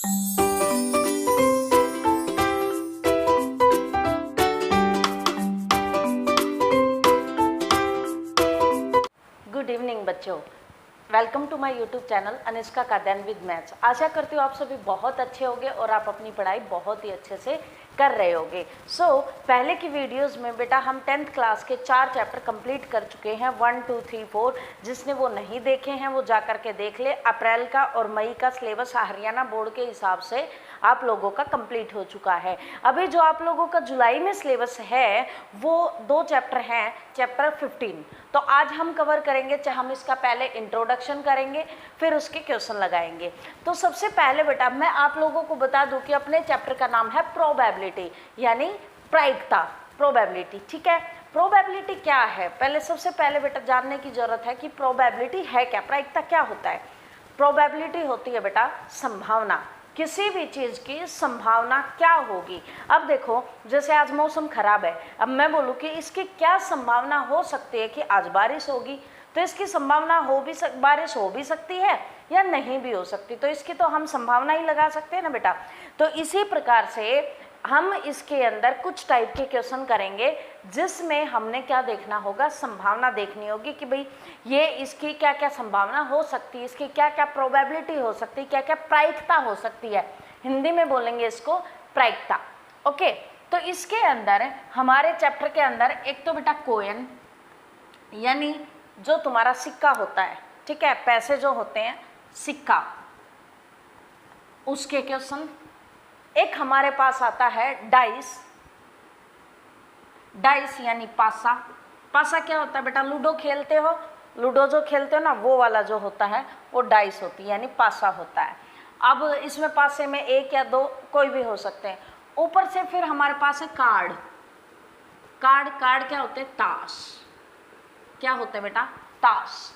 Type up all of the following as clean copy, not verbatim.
Good evening बच्चों, welcome to my YouTube channel Anishka Kadyan with maths. आशा करती हूँ आप सभी बहुत अच्छे होंगे और आप अपनी पढ़ाई बहुत ही अच्छे से कर रहे होंगे। पहले की वीडियोस में बेटा हम 10th क्लास के 4 चैप्टर कंप्लीट कर चुके हैं, 1 2 3 4। जिसने वो नहीं देखे हैं वो जा कर के देख ले। अप्रैल का और मई का सिलेबस हरियाणा बोर्ड के हिसाब से आप लोगों का कंप्लीट हो चुका है। अभी जो आप लोगों का जुलाई में सिलेबस है वो 2 चैप्टर हैं, चैप्टर 15। तो आज हम कवर करेंगे, चाहे हम इसका पहले इंट्रोडक्शन करेंगे फिर उसके क्वेश्चन लगाएंगे। तो सबसे पहले बेटा मैं आप लोगों को बता दूं कि अपने चैप्टर का नाम है प्रोबेबिलिटी, यानी प्रायिकता, प्रोबेबिलिटी। ठीक है, प्रोबेबिलिटी क्या है पहले सबसे पहले बेटा जानने की जरूरत है कि प्रोबेबिलिटी है क्या, प्रायिकता क्या होता है। प्रोबेबिलिटी होती है बेटा संभावना, किसी भी चीज़ की संभावना क्या होगी। अब देखो जैसे आज मौसम खराब है, अब मैं बोलूँ कि इसकी क्या संभावना हो सकती है कि आज बारिश होगी, तो इसकी संभावना बारिश हो भी सकती है या नहीं भी हो सकती, तो इसकी तो हम संभावना ही लगा सकते हैं ना बेटा। तो इसी प्रकार से हम इसके अंदर कुछ टाइप के क्वेश्चन करेंगे जिसमें हमने क्या देखना होगा, संभावना देखनी होगी कि भाई ये इसकी क्या क्या संभावना हो सकती है, इसकी क्या क्या प्रोबेबिलिटी हो सकती है, क्या क्या प्रायिकता हो सकती है। हिंदी में बोलेंगे इसको प्रायिकता। ओके, तो इसके अंदर हमारे चैप्टर के अंदर एक तो बेटा कोइन, यानी जो तुम्हारा सिक्का होता है, ठीक है, पैसे जो होते हैं सिक्का, उसके क्वेश्चन। एक हमारे पास आता है डाइस, डाइस यानी पासा। पासा क्या होता है बेटा, लूडो खेलते हो, लूडो जो खेलते हो ना वो वाला जो होता है वो डाइस होती है, यानी पासा होता है। अब इसमें पासे में 1 या 2 कोई भी हो सकते हैं। ऊपर से फिर हमारे पास है कार्ड। कार्ड क्या होते हैं, ताश। क्या होते हैं बेटा, ताश।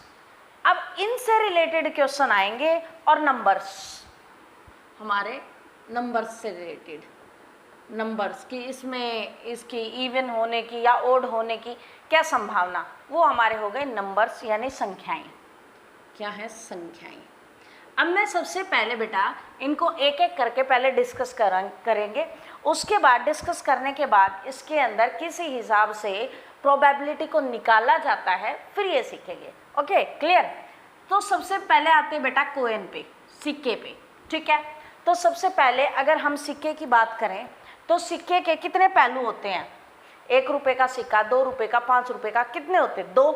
अब इनसे रिलेटेड क्वेश्चन आएंगे और नंबर्स, हमारे नंबर्स से रिलेटेड, नंबर्स की इसमें इसकी इवन होने की या ओड होने की क्या संभावना, वो हमारे हो गए नंबर्स यानी संख्याएं। क्या है, संख्याएं। अब मैं सबसे पहले बेटा इनको एक एक करके पहले डिस्कस करेंगे, उसके बाद डिस्कस करने के बाद इसके अंदर किसी हिसाब से प्रोबेबिलिटी को निकाला जाता है, फिर ये सीखेंगे। Okay, clear. तो सबसे पहले आते हैं बेटा कोइन पे, सिक्के पे। ठीक है, तो सबसे पहले अगर हम सिक्के की बात करें तो सिक्के के कितने पहलू होते हैं। 1 रुपये का सिक्का, 2 रुपये का, 5 रुपये का, कितने होते हैं, 2।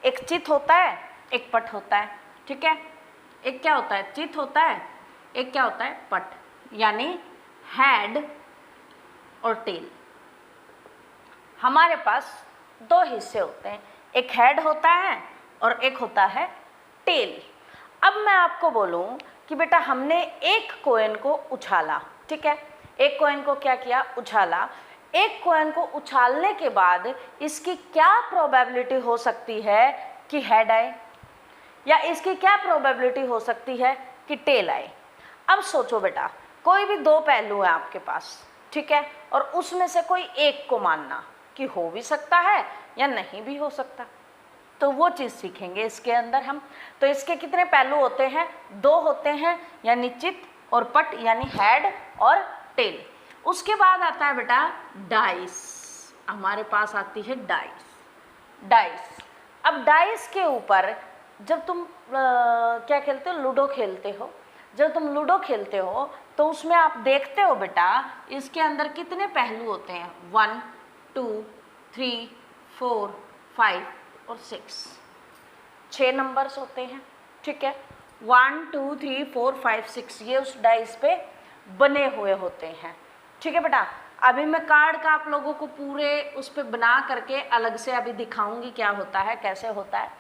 एक चित होता है, एक पट होता है। ठीक है, एक क्या होता है, चित होता है, एक क्या होता है, पट, यानी हेड और टेल। हमारे पास 2 हिस्से होते हैं, एक हेड होता है और एक होता है टेल। अब मैं आपको बोलूं कि बेटा हमने एक कॉइन को उछाला, ठीक है, एक कॉइन को क्या किया, उछाला। एक कॉइन को उछालने के बाद इसकी क्या प्रोबेबिलिटी हो सकती है कि हेड आए, या इसकी क्या प्रोबेबिलिटी हो सकती है कि टेल आए। अब सोचो बेटा, कोई भी 2 पहलू हैं आपके पास, ठीक है, और उसमें से कोई एक को मानना कि हो भी सकता है या नहीं भी हो सकता, तो वो चीज़ सीखेंगे इसके अंदर हम। तो इसके कितने पहलू होते हैं, 2 होते हैं, यानी चित और पट, यानी हेड और टेल। उसके बाद आता है बेटा डाइस, हमारे पास आती है डाइस। अब डाइस के ऊपर जब तुम क्या खेलते हो, लूडो खेलते हो, जब तुम लूडो खेलते हो तो उसमें आप देखते हो बेटा इसके अंदर कितने पहलू होते हैं, 1 2 3 4 5 और 6 नंबर्स होते हैं। ठीक है, 1 2 3 4 5 6 ये उस डाइस पे बने हुए होते हैं। ठीक है बेटा, अभी मैं कार्ड का आप लोगों को पूरे उस पर बना करके अलग से अभी दिखाऊंगी क्या होता है, कैसे होता है।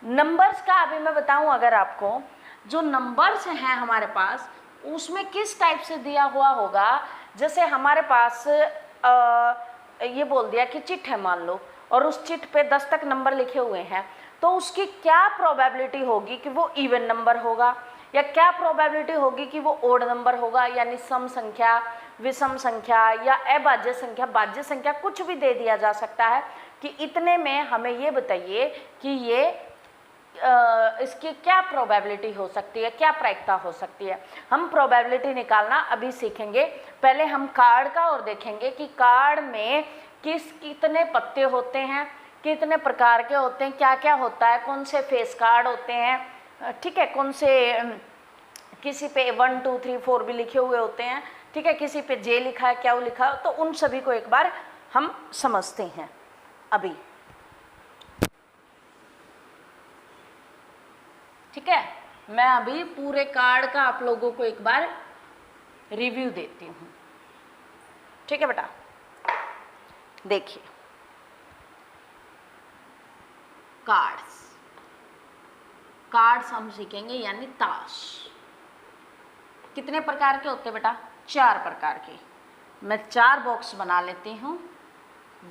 नंबर्स का अभी मैं बताऊं, अगर आपको जो नंबर्स हैं हमारे पास उसमें किस टाइप से दिया हुआ होगा, जैसे हमारे पास ये बोल दिया कि चिट है मान लो, और उस चिट पे 10 तक नंबर लिखे हुए हैं, तो उसकी क्या प्रोबेबिलिटी होगी कि वो इवन नंबर होगा, या क्या प्रोबेबिलिटी होगी कि वो ओड नंबर होगा, यानी सम संख्या, विषम संख्या या अभाज्य संख्या, भाज्य संख्या, कुछ भी दे दिया जा सकता है कि इतने में हमें ये बताइए कि ये इसकी क्या प्रोबेबिलिटी हो सकती है, क्या प्रायिकता हो सकती है, हम प्रोबेबिलिटी निकालना अभी सीखेंगे। पहले हम कार्ड का और देखेंगे कि कार्ड में कितने पत्ते होते हैं, कितने प्रकार के होते हैं, क्या क्या होता है, कौन से फेस कार्ड होते हैं, ठीक है, कौन से किसी पे 1 2 3 4 भी लिखे हुए होते हैं, ठीक है, किसी पे जे लिखा है, क्या वो लिखा है, तो उन सभी को एक बार हम समझते हैं अभी। ठीक है, मैं अभी पूरे कार्ड का आप लोगों को एक बार रिव्यू देती हूँ। ठीक है बेटा, देखिए कार्ड्स हम सीखेंगे, यानी ताश। कितने प्रकार के होते हैं बेटा? 4 प्रकार के। मैं 4 बॉक्स बना लेती हूँ,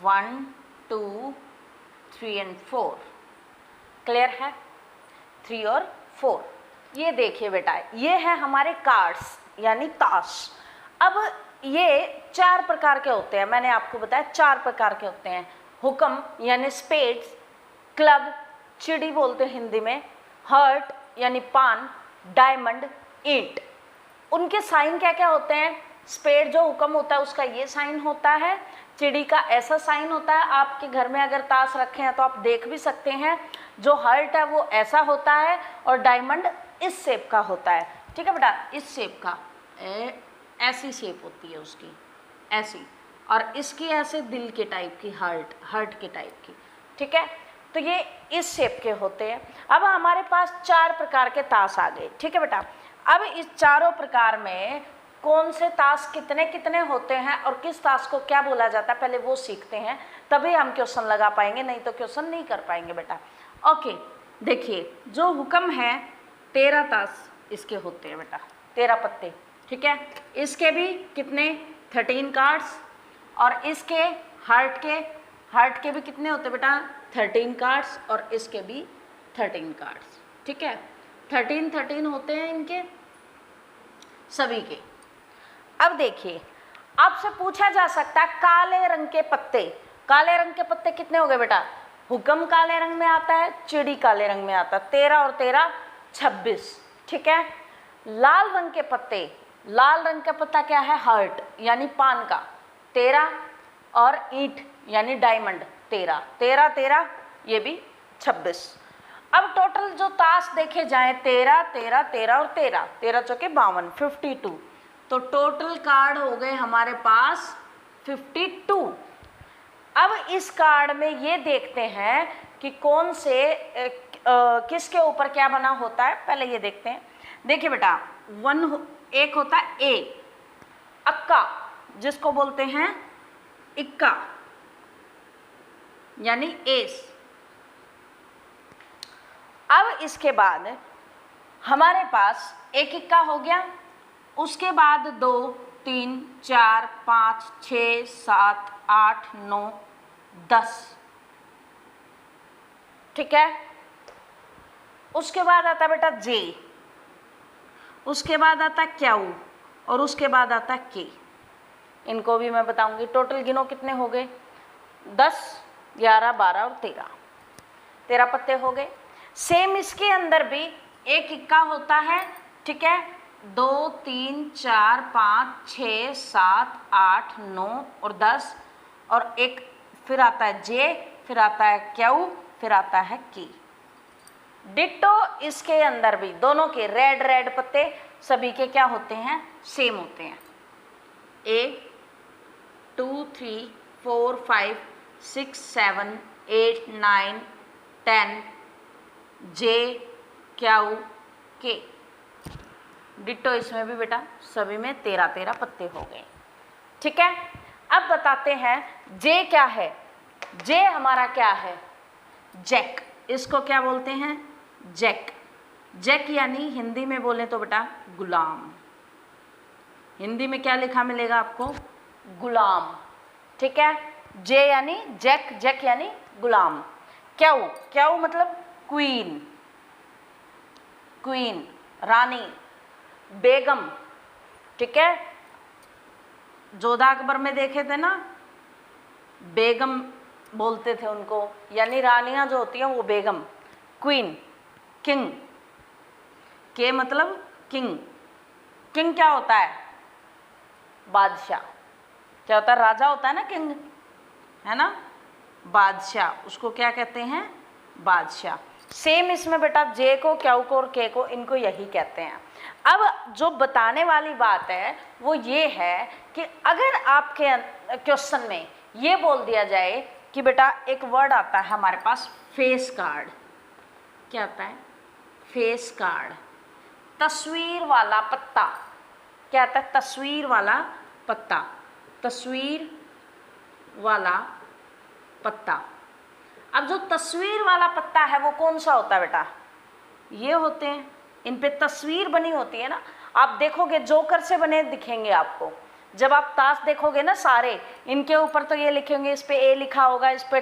1 2 3 और 4। क्लियर है? 3 और 4। ये देखिए बेटा, ये है हमारे कार्ड्स यानी ताश। अब ये 4 प्रकार के होते हैं, मैंने आपको बताया 4 प्रकार के होते हैं। हुक्म यानी स्पेड्स, क्लब चिड़ी बोलते हैं हिंदी में, हर्ट यानी पान, डायमंड, ईंट। उनके साइन क्या क्या होते हैं? स्पेड जो हुक्म होता है उसका ये साइन होता है, चिड़ी का ऐसा साइन होता है, आपके घर में अगर ताश रखे हैं तो आप देख भी सकते हैं। जो हर्ट है वो ऐसा होता है, और डायमंड इस शेप का होता है। ठीक है बेटा, इस शेप का, ऐसी शेप होती है उसकी, ऐसी, और इसकी ऐसे दिल के टाइप की, हर्ट के टाइप की। ठीक है, तो ये इस शेप के होते हैं। अब हमारे पास 4 प्रकार के ताश आ गए। ठीक है बेटा, अब इस चारों प्रकार में कौन से ताश कितने कितने होते हैं और किस ताश को क्या बोला जाता है, पहले वो सीखते हैं, तभी हम क्वेश्चन लगा पाएंगे, नहीं तो क्वेश्चन नहीं कर पाएंगे बेटा। ओके, देखिए जो हुक्म है 13 ताश इसके होते हैं बेटा, 13 पत्ते। ठीक है, इसके भी कितने? 13 कार्ड्स, और इसके हार्ट के भी कितने होते हैं बेटा? 13 कार्ड्स, और इसके भी 13 कार्ड्स। ठीक है, 13 होते हैं इनके सभी के। अब देखिए, आपसे पूछा जा सकता है काले रंग के पत्ते कितने हो गए बेटा? हुक्म काले रंग में आता है, चिड़ी काले रंग में आता है, 13 और 13 26। ठीक है, लाल रंग का पत्ता क्या है? हर्ट यानी पान का, 13, और ईंट यानी डायमंड 13, 13 13, ये भी 26। अब टोटल जो ताश देखे जाएं 13 13 13 और 13, 13 चौके 52, 52। तो टोटल कार्ड हो गए हमारे पास 52। अब इस कार्ड में ये देखते हैं कि कौन से किसके ऊपर क्या बना होता है, पहले ये देखते हैं। देखिए बेटा, एक होता है ए, अक्का जिसको बोलते हैं इक्का यानी एस। अब इसके बाद हमारे पास एक इक्का हो गया, उसके बाद 2 3 4 5 6 7 8 9 10। ठीक है, उसके बाद आता बेटा जे, उसके बाद आता क्याऊ, और उसके बाद आता के। इनको भी मैं बताऊंगी। टोटल गिनो कितने हो गए? 10 11 12 और 13 पत्ते हो गए। सेम इसके अंदर भी एक इक्का होता है। ठीक है, 2 3 4 5 6 7 8 9 और 10, और एक फिर आता है जे, फिर आता है क्यू, फिर आता है की। डिट्टो इसके अंदर भी दोनों के रेड पत्ते सभी के क्या होते हैं? सेम होते हैं। 1 2 3 4 5 6 7 8 9 10, जे क्यू के। डिट्टो इसमें भी बेटा सभी में 13 13 पत्ते हो गए। ठीक है, अब बताते हैं जे क्या है। जे हमारा क्या है? जैक। इसको क्या बोलते हैं? जैक। जैक यानी हिंदी में बोले तो बेटा गुलाम। हिंदी में क्या लिखा मिलेगा आपको? गुलाम। ठीक है, जे यानी जैक, जैक यानी गुलाम। क्याऊ, क्याऊ मतलब क्वीन, क्वीन रानी, बेगम। ठीक है, जोधा अकबर में देखे थे ना, बेगम बोलते थे उनको, यानी रानियां जो होती हैं वो बेगम, क्वीन। किंग, के मतलब किंग। किंग क्या होता है? बादशाह। क्या होता है? राजा होता है ना किंग, है ना, बादशाह, उसको क्या कहते हैं? बादशाह। सेम इसमें बेटा जे को, क्यू को और के को, इनको यही कहते हैं। अब जो बताने वाली बात है वो ये है कि अगर आपके क्वेश्चन में ये बोल दिया जाए कि बेटा एक वर्ड आता है हमारे पास फेस कार्ड। क्या आता है? फेस कार्ड, तस्वीर वाला पत्ता। क्या आता है? तस्वीर वाला पत्ता, तस्वीर वाला पत्ता। अब जो तस्वीर वाला पत्ता है वो कौन सा होता है बेटा? ये होते हैं, इन पे तस्वीर बनी होती है ना। आप देखोगे जोकर से बने दिखेंगे आपको। जब आप ताश देखोगे ना सारे, इनके ऊपर तो ये लिखे होंगे, इस पे ए लिखा होगा, इस पे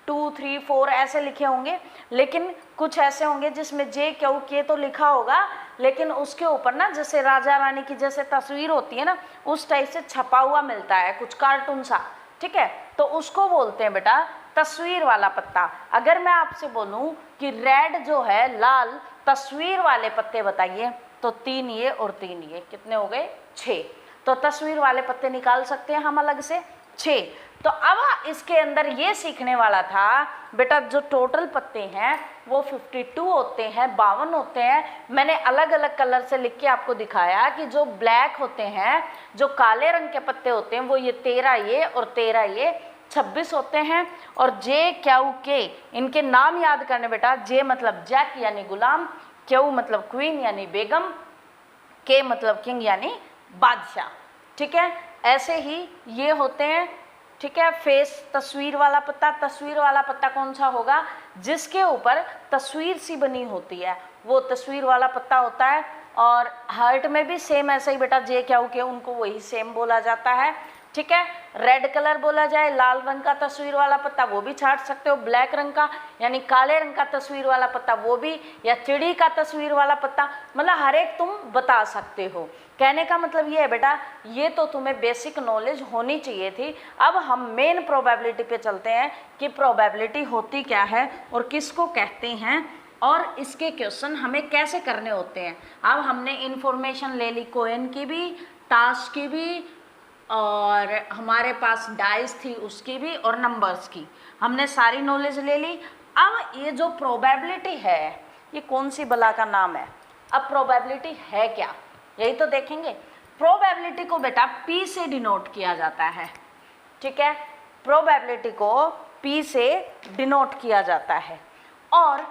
2, 3, 4 ऐसे लिखे होंगे, लेकिन कुछ ऐसे होंगे जिसमें जे क्यू के तो लिखा होगा, लेकिन उसके ऊपर ना जैसे राजा रानी की जैसे तस्वीर होती है ना, उस टाइप से छपा हुआ मिलता है कुछ कार्टून सा, ठीक है, तो उसको बोलते हैं बेटा तस्वीर वाला पत्ता। अगर मैं आपसे बोलूं कि रेड जो है, लाल तस्वीर वाले पत्ते बताइए, तो 3 ये और 3 ये, कितने हो गए? 6। तो तस्वीर वाले पत्ते निकाल सकते हैं हम अलग से, 6। तो अब इसके अंदर ये सीखने वाला था बेटा जो टोटल पत्ते हैं वो 52 होते हैं, 52 होते हैं। मैंने अलग अलग कलर से लिख के आपको दिखाया कि जो ब्लैक होते हैं, जो काले रंग के पत्ते होते हैं, वो ये 13 ये और 13 ये 26 होते हैं। और जे क्यू के, इनके नाम याद करने बेटा। जे मतलब जैक यानी गुलाम, क्यू मतलब क्वीन यानी बेगम, के मतलब किंग यानी बादशाह, ठीक है। ऐसे ही ये होते हैं, ठीक है। फेस तस्वीर वाला पत्ता, तस्वीर वाला पत्ता कौन सा होगा? जिसके ऊपर तस्वीर सी बनी होती है वो तस्वीर वाला पत्ता होता है। और हार्ट में भी सेम ऐसा ही बेटा, जे क्यू के उनको वही सेम बोला जाता है, ठीक है। रेड कलर बोला जाए, लाल रंग का तस्वीर वाला पत्ता वो भी छाट सकते हो, ब्लैक रंग का यानी काले रंग का तस्वीर वाला पत्ता वो भी, या चिड़ी का तस्वीर वाला पत्ता, मतलब हर एक तुम बता सकते हो। कहने का मतलब ये है बेटा, ये तो तुम्हें बेसिक नॉलेज होनी चाहिए थी। अब हम मेन प्रोबेबिलिटी पे चलते हैं कि प्रोबेबिलिटी होती क्या है और किसको कहते हैं और इसके क्वेश्चन हमें कैसे करने होते हैं। अब हमने इन्फॉर्मेशन ले ली कोइन की भी, टास्क की भी, और हमारे पास डाइस थी उसकी भी, और नंबर्स की, हमने सारी नॉलेज ले ली। अब ये जो प्रोबेबिलिटी है ये कौन सी बला का नाम है? अब प्रोबेबिलिटी है क्या, यही तो देखेंगे। प्रोबेबिलिटी को बेटा P से डिनोट किया जाता है, ठीक है। प्रोबेबिलिटी को P से डिनोट किया जाता है और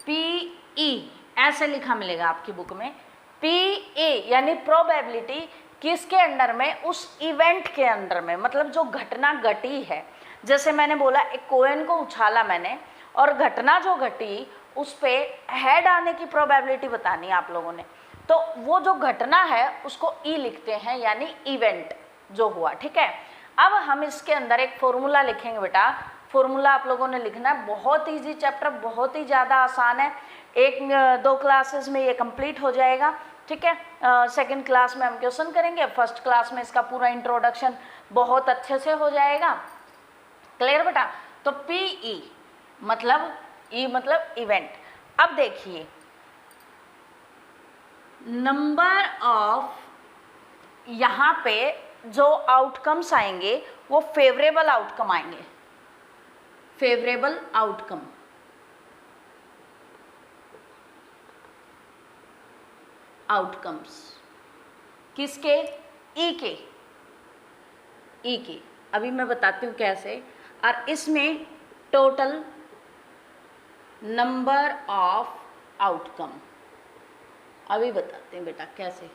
PE ऐसे लिखा मिलेगा आपकी बुक में। PE यानी प्रोबेबिलिटी किसके अंडर में? उस इवेंट के अंडर में, मतलब जो घटना घटी है। जैसे मैंने बोला एक कोइन को उछाला मैंने, और घटना जो घटी उस पे हेड आने की प्रोबेबिलिटी बतानी है आप लोगों ने, तो वो जो घटना है उसको ई लिखते हैं, यानी इवेंट जो हुआ, ठीक है। अब हम इसके अंदर एक फॉर्मूला लिखेंगे बेटा। फॉर्मूला आप लोगों ने लिखना है, बहुत ईजी चैप्टर, बहुत ही ज़्यादा आसान है। 1-2 क्लासेस में ये कंप्लीट हो जाएगा, ठीक है। सेकंड क्लास में हम क्वेश्चन करेंगे, फर्स्ट क्लास में इसका पूरा इंट्रोडक्शन बहुत अच्छे से हो जाएगा। क्लियर बेटा? तो PE मतलब E मतलब इवेंट। अब देखिए, नंबर ऑफ, यहाँ पे जो आउटकम्स आएंगे वो फेवरेबल आउटकम आएंगे, फेवरेबल आउटकम। आउटकम्स किसके? ई के, ई के। अभी मैं बताती हूँ कैसे। और इसमें टोटल नंबर ऑफ आउटकम अभी बताते हैं बेटा कैसे,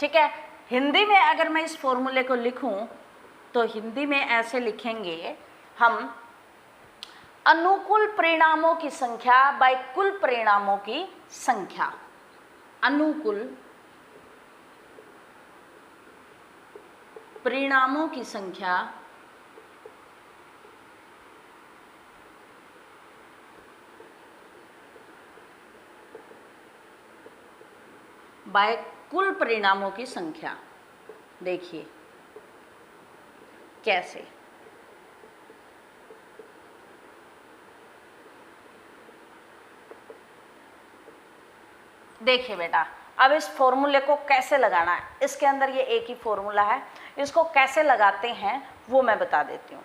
ठीक है। हिंदी में अगर मैं इस फॉर्मूले को लिखूं तो हिंदी में ऐसे लिखेंगे हम, अनुकूल परिणामों की संख्या बाय कुल परिणामों की संख्या। अनुकूल परिणामों की संख्या बाय कुल परिणामों की संख्या। देखिए कैसे, देखिए बेटा, अब इस फॉर्मूले को कैसे लगाना है, इसके अंदर ये एक ही फॉर्मूला है, इसको कैसे लगाते हैं वो मैं बता देती हूँ।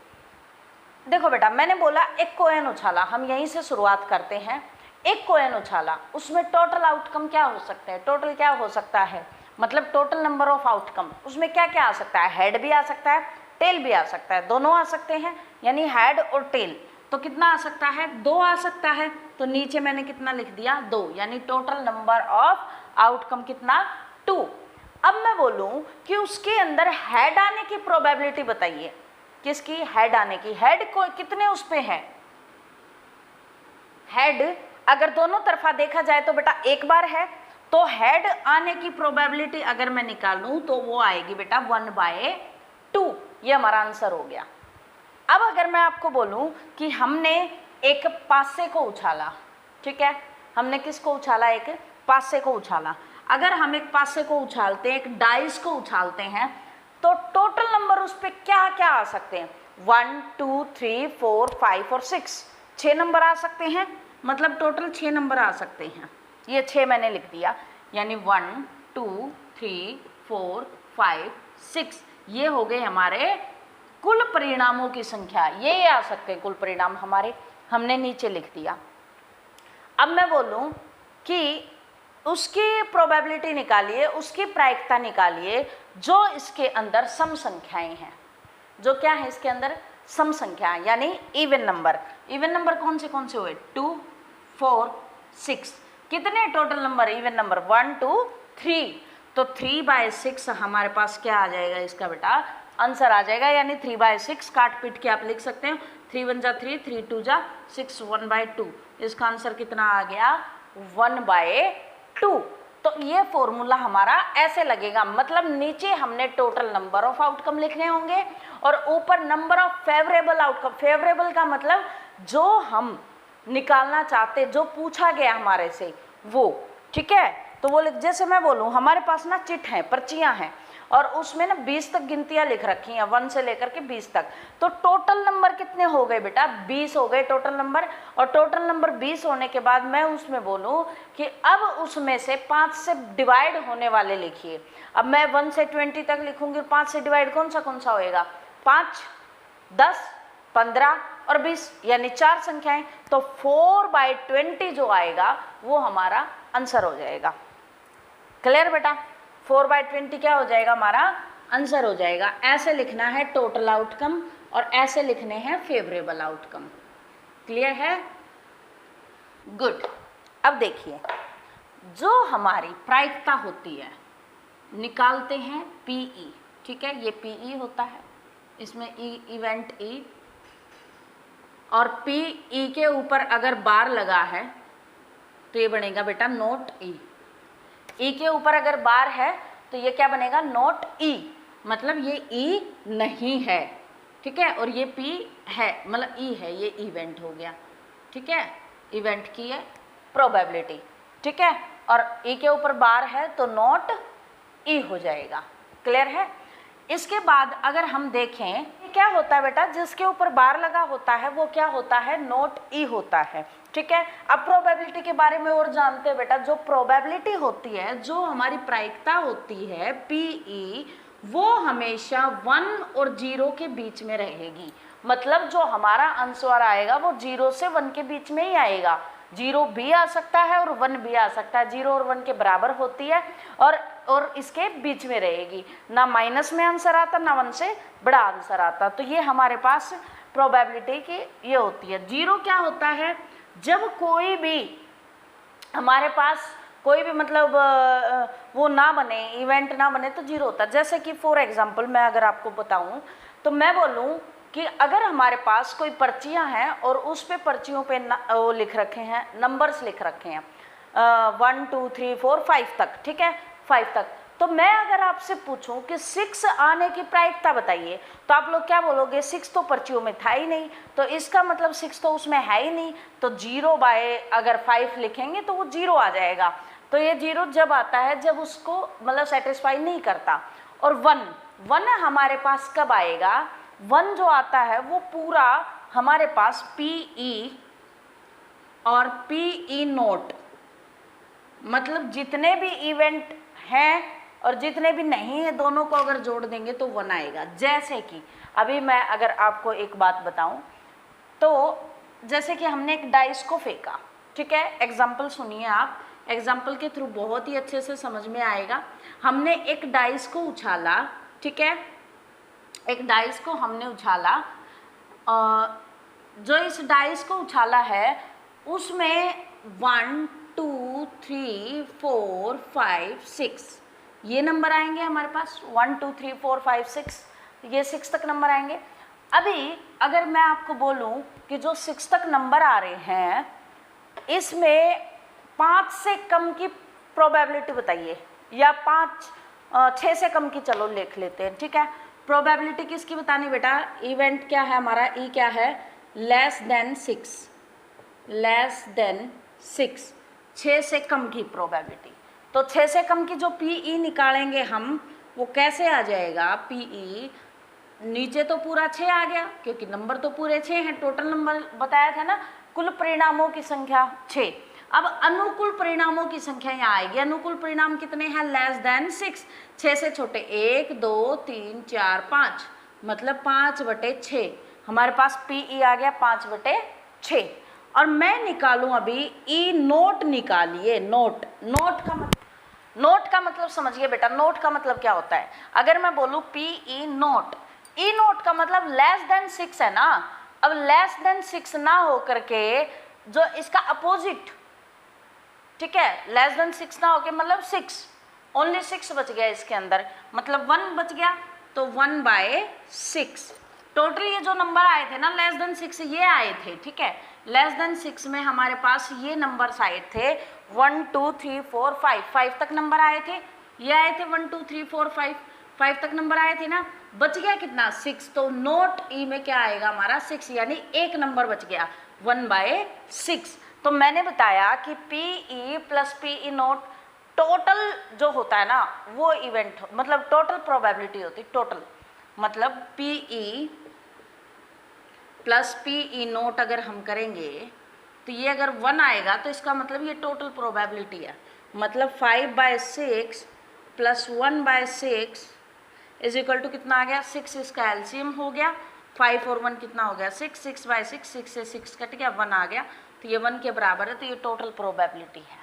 देखो बेटा, मैंने बोला एक कॉइन उछाला, हम यहीं से शुरुआत करते हैं। एक कॉइन उछाला, उसमें टोटल आउटकम क्या हो सकते हैं, टोटल क्या हो सकता है, मतलब टोटल नंबर ऑफ आउटकम, उसमें क्या क्या आ सकता है, हेड भी आ सकता है, टेल भी आ सकता है, दोनों आ सकते हैं, यानी हेड और टेल। तो कितना आ सकता है, 2 आ सकता है। तो नीचे मैंने कितना लिख दिया, 2, यानी टोटल नंबर ऑफ आउटकम कितना, 2। अब मैं बोलूं कि उसके अंदर हेड आने की प्रोबेबिलिटी बताइए, किसकी, हेड आने की। हेड को कितने उस पे है, हेड अगर दोनों तरफा देखा जाए तो बेटा एक बार है, तो हेड आने की प्रोबेबिलिटी अगर मैं निकालूं तो वो आएगी बेटा 1/2। ये हमारा आंसर हो गया। अब अगर मैं आपको बोलूं कि हमने एक पासे को उछाला, ठीक है, हमने किसको उछाला, एक पासे को उछाला। अगर हम एक पासे को उछालते हैं, एक डाइस को उछालते हैं, तो टोटल नंबर उस पर क्या क्या आ सकते हैं, 1 2 3 4 5 और 6, 6 नंबर आ सकते हैं, मतलब टोटल 6 नंबर आ सकते हैं। ये 6 मैंने लिख दिया, यानी 1 2 3 4 5 6, ये हो गए हमारे कुल परिणामों की संख्या, ये आ सकते हैं कुल परिणाम हमारे, हमने नीचे लिख दिया। अब मैं बोलूं कि उसकी प्रोबेबिलिटी निकालिए, उसकी प्रायिकता निकालिए जो इसके अंदर सम संख्याएं हैं, जो क्या है इसके अंदर, सम संख्या, यानी इवन नंबर। इवन नंबर कौन से हुए, 2 4 6, कितने टोटल नंबर इवन नंबर, 1 2 3, तो 3/6 हमारे पास क्या आ जाएगा इसका बेटा, आंसर आ जाएगा, यानी 3/6 काट पीट के आप लिख सकते हो, 3 1 जा 3, 3 2 जा 6, 1/2, इसका आंसर कितना आ गया, 1/2। तो ये फॉर्मूला हमारा ऐसे लगेगा, मतलब नीचे हमने टोटल नंबर ऑफ आउटकम लिखने होंगे और ऊपर number of favourable outcome. Favourable का मतलब जो हम निकालना चाहते, जो पूछा गया हमारे से वो, ठीक है। तो वो जैसे मैं बोलूँ, हमारे पास ना चिट हैं, पर्चियाँ हैं, और उसमें ना 20 तक गिनतियाँ लिख रखी हैं, 1 से लेकर के 20 तक। तो टोटल नंबर कितने हो गए बेटा, 20 हो गए टोटल नंबर। और टोटल नंबर 20 होने के बाद मैं उसमें बोलूँ कि अब उसमें से 5 से डिवाइड होने वाले लिखिए। अब मैं 1 से 20 तक लिखूँगी, 5 से डिवाइड कौन सा होएगा, 5 10 15 और 20, यानी 4 संख्याएं। तो 4/20 जो आएगा वो हमारा आंसर हो जाएगा। क्लियर बेटा, 4/20 क्या हो जाएगा, हमारा आंसर हो जाएगा। ऐसे लिखना है टोटल आउटकम और ऐसे लिखने हैं फेवरेबल आउटकम। क्लियर है, गुड। अब देखिए, जो हमारी प्रायिकता होती है, निकालते हैं PE, ठीक है, ये PE होता है, इसमें इवेंट E, और PE के ऊपर अगर बार लगा है तो ये बनेगा बेटा नोट E। E के ऊपर अगर बार है तो ये क्या बनेगा, नोट E, मतलब ये E नहीं है, ठीक है, और ये P है, मतलब E है, ये इवेंट हो गया, ठीक है, इवेंट की है प्रोबेबिलिटी, ठीक है, और E के ऊपर बार है तो नोट E हो जाएगा। क्लियर है। इसके बाद अगर हम देखें क्या होता है बेटा, जिसके ऊपर बार लगा होता है वो क्या होता है, नोट E होता है, ठीक है। अब प्रोबेबिलिटी के बारे में और जानते हैं बेटा, जो प्रोबेबिलिटी होती है, जो हमारी प्रायिकता होती है PE, वो हमेशा 1 और 0 के बीच में रहेगी। मतलब जो हमारा आंसर आएगा वो 0 से 1 के बीच में ही आएगा। 0 भी आ सकता है और 1 भी आ सकता है, 0 और 1 के बराबर होती है और इसके बीच में रहेगी, ना माइनस में आंसर आता ना 1 से बड़ा आंसर आता। तो ये हमारे पास प्रोबेबिलिटी की ये होती है। 0 क्या होता है, जब कोई भी हमारे पास कोई भी मतलब वो ना बने, इवेंट ना बने तो 0 होता है। जैसे कि फॉर एग्जांपल मैं अगर आपको बताऊं तो मैं बोलूं कि अगर हमारे पास कोई पर्चियां हैं और उस पे पर्चियों पे वो लिख रखे हैं, नंबर्स लिख रखे हैं 1 2 3 4 5 तक, ठीक है, 5 तक, तो मैं अगर आपसे पूछूं कि 6 आने की प्रायिकता बताइए तो आप लोग क्या बोलोगे, 6 तो पर्चियों में था ही नहीं, तो इसका मतलब 6 तो उसमें है ही नहीं, तो 0/5 लिखेंगे तो वो 0 आ जाएगा। तो ये 0 जब आता है जब उसको मतलब सेटिस्फाई नहीं करता। और 1 हमारे पास कब आएगा, 1 जो आता है वो पूरा हमारे पास PE और PE नोट मतलब जितने भी इवेंट हैं और जितने भी नहीं है दोनों को अगर जोड़ देंगे तो 1 आएगा। जैसे कि अभी मैं अगर आपको एक बात बताऊं तो जैसे कि हमने एक डाइस को फेंका, ठीक है, एग्जाम्पल सुनिए आप, एग्जाम्पल के थ्रू बहुत ही अच्छे से समझ में आएगा। हमने एक डाइस को उछाला, ठीक है, एक डाइस को हमने उछाला, जो इस डाइस को उछाला है उसमें 1 2 3 4 5 6 ये नंबर आएंगे हमारे पास, 1 2 3 4 5 6, ये 6 तक नंबर आएंगे। अभी अगर मैं आपको बोलूं कि जो 6 तक नंबर आ रहे हैं इसमें 5 से कम की प्रोबेबिलिटी बताइए, या 6 से कम की चलो लिख लेते हैं, ठीक है। प्रोबेबिलिटी किसकी बतानी बेटा, इवेंट क्या है हमारा, ई क्या है, लेस देन 6, लेस देन 6, 6 से कम की प्रोबेबिलिटी। तो 6 से कम की जो पीई निकालेंगे हम वो कैसे आ जाएगा, पीई नीचे तो पूरा 6 आ गया क्योंकि नंबर तो पूरे 6 हैं, टोटल नंबर बताया था ना, कुल परिणामों की संख्या 6। अब अनुकूल परिणामों की संख्या यहाँ आएगी, अनुकूल परिणाम कितने हैं, लेस देन 6, 6 से छोटे 1 2 3 4 5, मतलब 5/6 हमारे पास पीई आ गया 5/6। और मैं निकालूं अभी ई नोट, निकालिए नोट, नोट का मतलब समझिए बेटा, नोट का मतलब क्या होता है, अगर मैं बोलूं पीई नोट, ई नोट का मतलब लेस देन 6 है ना। अब लेस देन 6 ना हो करके जो इसका अपोजिट, ठीक है, लेस देन 6 ना होके मतलब 6, ओनली 6 बच गया इसके अंदर, मतलब 1 बच गया, तो 1/6। टोटल ये जो नंबर आए थे ना लेस देन 6 ये आए थे, ठीक है, लेस देन 6 में हमारे पास ये नंबर्स आए थे 1 2 3 4 5 तक नंबर आए थे, ये आए थे 1 2 3 4 5 तक नंबर आए थे ना, बच गया कितना 6, तो नोट ई में क्या आएगा हमारा 6, यानी एक नंबर बच गया 1/6। तो मैंने बताया कि PE plus PE not total जो होता है ना वो इवेंट, मतलब टोटल प्रोबेबिलिटी होती, टोटल मतलब पीई प्लस पीई नोट अगर हम करेंगे तो ये अगर 1 आएगा तो इसका मतलब ये टोटल प्रोबेबिलिटी है, मतलब 5/6 प्लस 1/6 इज इक्वल टू कितना आ गया 6, इसका एलसीएम हो गया, 5 और 1 कितना हो गया 6, 6/6, 6 से 6 कट गया, 1 आ गया, तो ये 1 के बराबर है, तो ये टोटल प्रोबेबिलिटी है,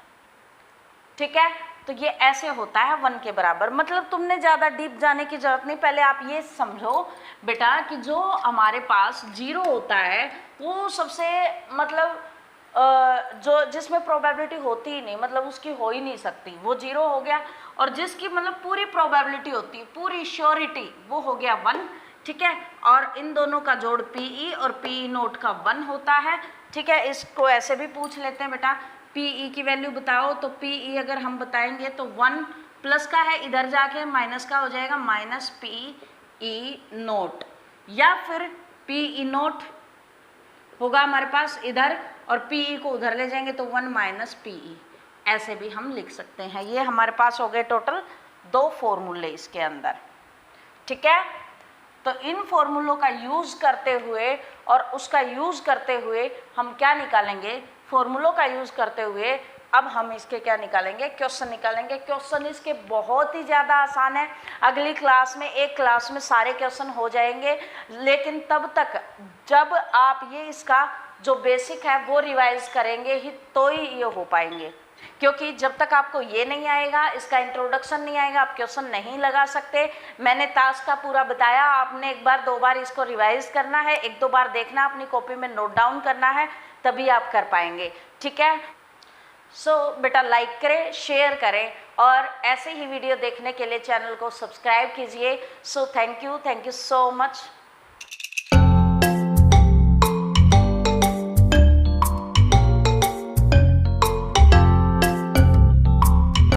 ठीक है। तो ये ऐसे होता है 1 के बराबर, मतलब तुमने ज़्यादा डीप जाने की जरूरत नहीं, पहले आप ये समझो बेटा कि जो हमारे पास 0 होता है वो सबसे मतलब जो जिसमें प्रोबेबिलिटी होती ही नहीं, मतलब उसकी हो ही नहीं सकती, वो 0 हो गया, और जिसकी मतलब पूरी प्रोबेबिलिटी होती है, पूरी श्योरिटी, वो हो गया 1, ठीक है। और इन दोनों का जोड़ पीई और पीई नोट का 1 होता है, ठीक है। इसको ऐसे भी पूछ लेते हैं बेटा, पीई की वैल्यू बताओ, तो पीई अगर हम बताएंगे तो 1 प्लस का है, इधर जाके माइनस का हो जाएगा, माइनस पीई नोट, या फिर पीई नोट होगा हमारे पास इधर और पीई को उधर ले जाएंगे तो 1 माइनस पीई, ऐसे भी हम लिख सकते हैं। ये हमारे पास हो गए टोटल 2 फॉर्मूले इसके अंदर, ठीक है। तो इन फॉर्मूलों का यूज़ करते हुए और उसका यूज़ करते हुए हम क्या निकालेंगे, फॉर्मूलों का यूज़ करते हुए अब हम इसके क्या निकालेंगे, क्वेश्चन निकालेंगे। क्वेश्चन इसके बहुत ही ज़्यादा आसान है, अगली क्लास में, एक क्लास में सारे क्वेश्चन हो जाएंगे, लेकिन तब तक जब आप ये इसका जो बेसिक है वो रिवाइज करेंगे ही तो ही ये हो पाएंगे, क्योंकि जब तक आपको ये नहीं आएगा, इसका इंट्रोडक्शन नहीं आएगा, आप क्वेश्चन नहीं लगा सकते। मैंने टास्क का पूरा बताया, आपने 1 बार 2 बार इसको रिवाइज करना है, 1-2 बार देखना, अपनी कॉपी में नोट डाउन करना है, तभी आप कर पाएंगे, ठीक है। सो बेटा लाइक करें, शेयर करें और ऐसे ही वीडियो देखने के लिए चैनल को सब्सक्राइब कीजिए। So thank you so much.